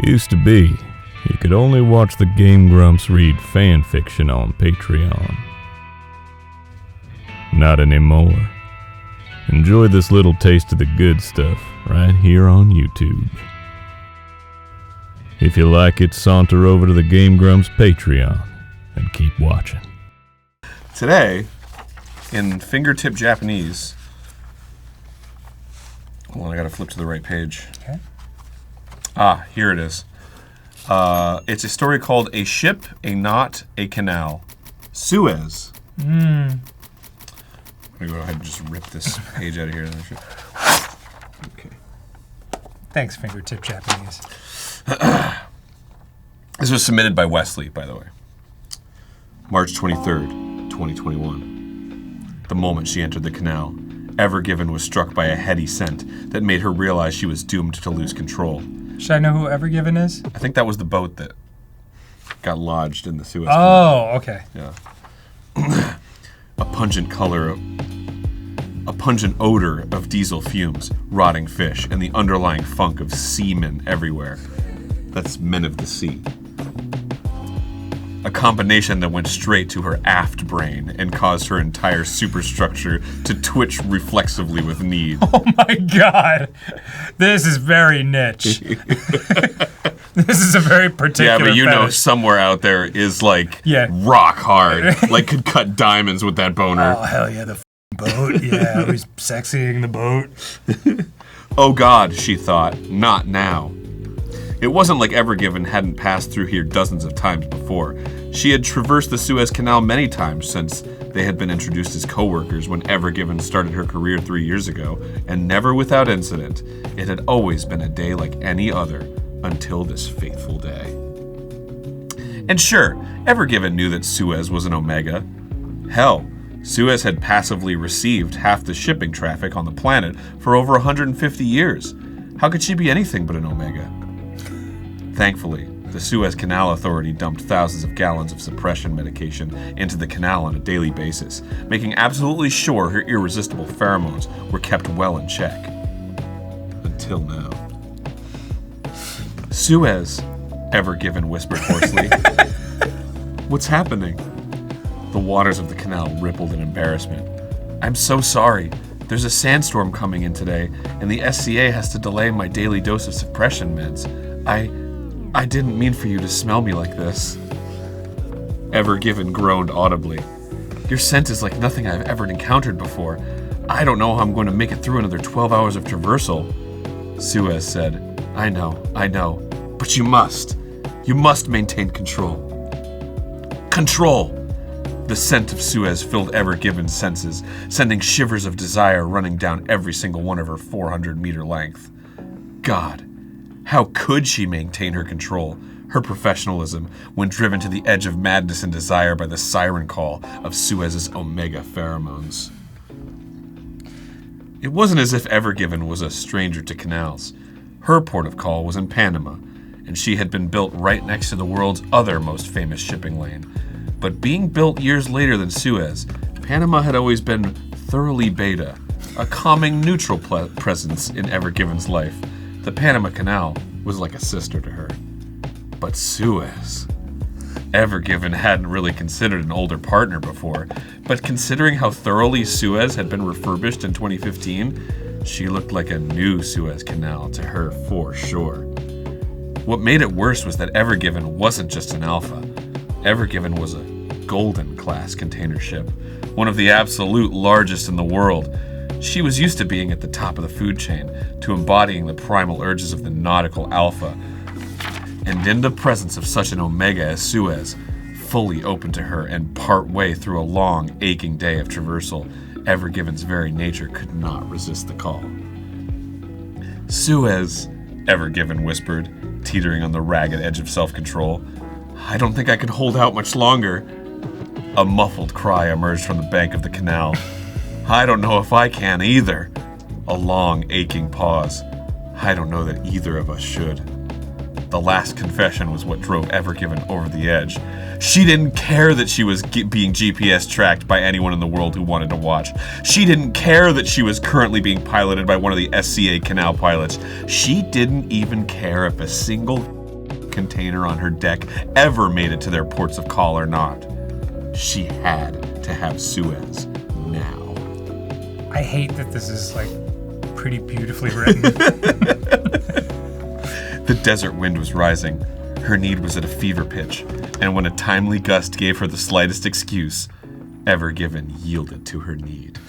Used to be, you could only watch the GameGrumps read fan fiction on Patreon. Not anymore. Enjoy this little taste of the good stuff right here on YouTube. If you like it, saunter over to the GameGrumps Patreon and keep watching. Today, in fingertip Japanese, hold on, I gotta flip to the right page. Okay. Ah, here it is. It's a story called A Ship, a Knot, a Canal. Suez. I'm gonna go ahead and just rip this page out of here. Okay. Thanks, fingertip Japanese. This was submitted by Wesley, by the way. March 23rd, 2021. The moment she entered the canal, Ever Given was struck by a heady scent that made her realize she was doomed to lose control. Should I know who Ever Given is? I think that was the boat that got lodged in the Suez Canal. Oh, okay. Yeah. A pungent odor of diesel fumes, rotting fish, and the underlying funk of seamen everywhere. That's men of the sea. A combination that went straight to her aft brain and caused her entire superstructure to twitch reflexively with need. Oh my god. This is very niche. This is a very particular Yeah, but you know fetish. somewhere out there is like Yeah. rock hard. Like could cut diamonds with that boner. Oh, hell yeah, the boat. Yeah, always sexying the boat. Oh God, she thought, not now. It wasn't like Ever Given hadn't passed through here dozens of times before. She had traversed the Suez Canal many times since they had been introduced as co-workers when Ever Given started her career 3 years ago, and never without incident. It had always been a day like any other until this fateful day. And sure, Ever Given knew that Suez was an omega. Hell, Suez had passively received half the shipping traffic on the planet for over 150 years. How could she be anything but an omega? Thankfully, the Suez Canal Authority dumped thousands of gallons of suppression medication into the canal on a daily basis, making absolutely sure her irresistible pheromones were kept well in check. Until now. Suez, Ever Given whispered hoarsely. What's happening? The waters of the canal rippled in embarrassment. I'm so sorry. There's a sandstorm coming in today, and the SCA has to delay my daily dose of suppression meds. I didn't mean for you to smell me like this. Ever Given groaned audibly. Your scent is like nothing I've ever encountered before. I don't know how I'm going to make it through another 12 hours of traversal. Suez said, I know, but you must maintain control. Control! The scent of Suez filled Ever Given's senses, sending shivers of desire running down every single one of her 400-meter length. God. How could she maintain her control, her professionalism, when driven to the edge of madness and desire by the siren call of Suez's omega pheromones? It wasn't as if Ever Given was a stranger to canals. Her port of call was in Panama, and she had been built right next to the world's other most famous shipping lane. But being built years later than Suez, Panama had always been thoroughly beta, a calming, neutral presence in Ever Given's life. The Panama Canal was like a sister to her. But Suez. Ever Given hadn't really considered an older partner before, but considering how thoroughly Suez had been refurbished in 2015, she looked like a new Suez Canal to her for sure. What made it worse was that Ever Given wasn't just an alpha. Ever Given was a golden class container ship, one of the absolute largest in the world. She was used to being at the top of the food chain, to embodying the primal urges of the nautical alpha. And in the presence of such an omega as Suez, fully open to her and part way through a long, aching day of traversal, Ever Given's very nature could not resist the call. Suez, Ever Given whispered, teetering on the ragged edge of self-control. I don't think I can hold out much longer. A muffled cry emerged from the bank of the canal. I don't know if I can either. A long, aching pause. I don't know that either of us should. The last confession was what drove Ever Given over the edge. She didn't care that she was being GPS tracked by anyone in the world who wanted to watch. She didn't care that she was currently being piloted by one of the SCA canal pilots. She didn't even care if a single container on her deck ever made it to their ports of call or not. She had to have Suez now. I hate that this is, like, pretty beautifully written. The desert wind was rising. Her need was at a fever pitch, and when a timely gust gave her the slightest excuse, Ever Given yielded to her need.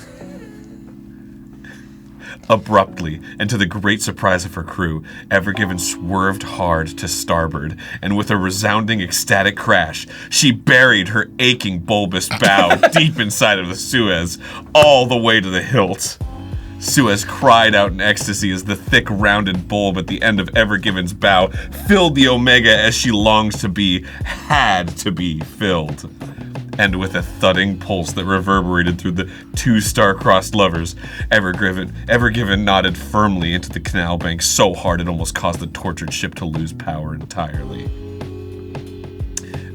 Abruptly, and to the great surprise of her crew, Ever Given swerved hard to starboard, and with a resounding ecstatic crash, she buried her aching bulbous bow deep inside of the Suez, all the way to the hilt. Suez cried out in ecstasy as the thick, rounded bulb at the end of Ever Given's bow filled the Omega as she longed to be, had to be filled. And with a thudding pulse that reverberated through the two star-crossed lovers, Ever Given nodded firmly into the canal bank so hard it almost caused the tortured ship to lose power entirely.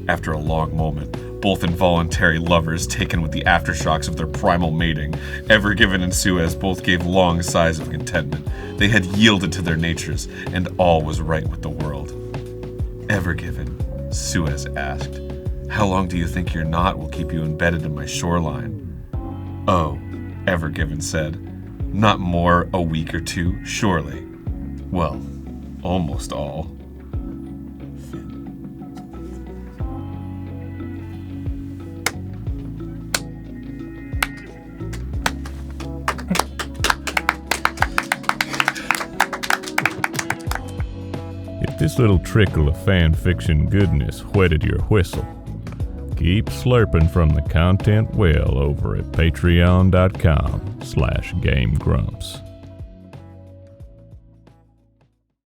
After a long moment, both involuntary lovers taken with the aftershocks of their primal mating, Ever Given and Suez both gave long sighs of contentment. They had yielded to their natures, and all was right with the world. Ever Given, Suez asked, "How long do you think your knot will keep you embedded in my shoreline?" "Oh," Ever Given said, "not more a week or two, surely." "Well, almost all." If this little trickle of fan fiction goodness whetted your whistle, keep slurping from the content well over at patreon.com/GameGrumps.